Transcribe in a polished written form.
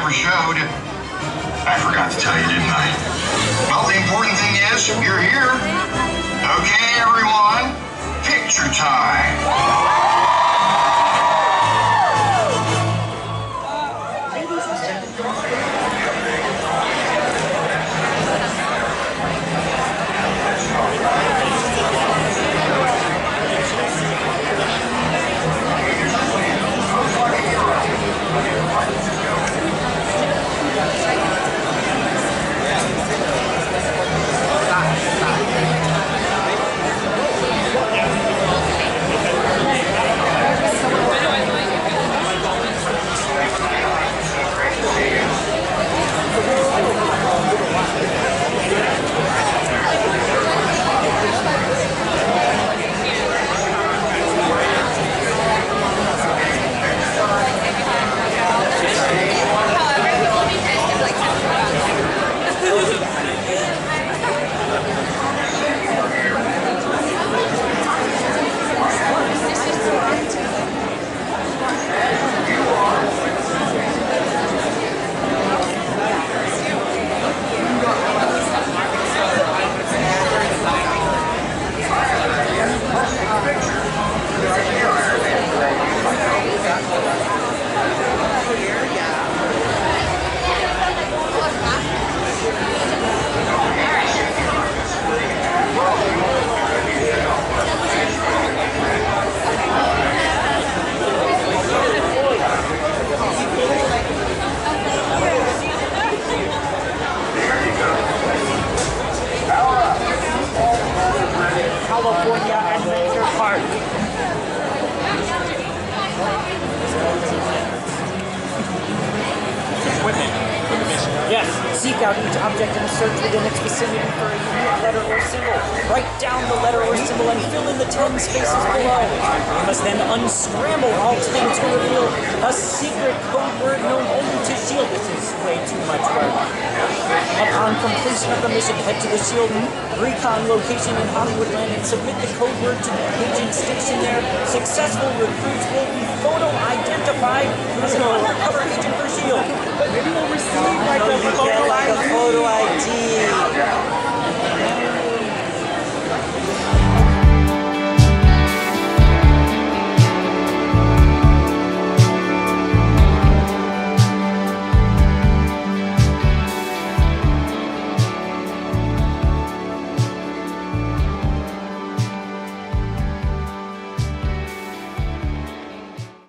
never showed. I forgot to tell you, didn't I? Well, the important thing is you're here. Okay, everyone, picture time. Yes, seek out each object and search within its vicinity for a unique letter or symbol. Write down the letter or symbol and fill in the 10 spaces below. You must then unscramble all 10 to reveal a secret code word known only to S.H.I.E.L.D. This is way too much work. Upon completion of the mission, head to the S.H.I.E.L.D. recon location in Hollywoodland and submit the code word to the agent stationed there. Successful recruits will be photo-identified as an undercover agent for S.H.I.E.L.D. Maybe we'll receive like a photo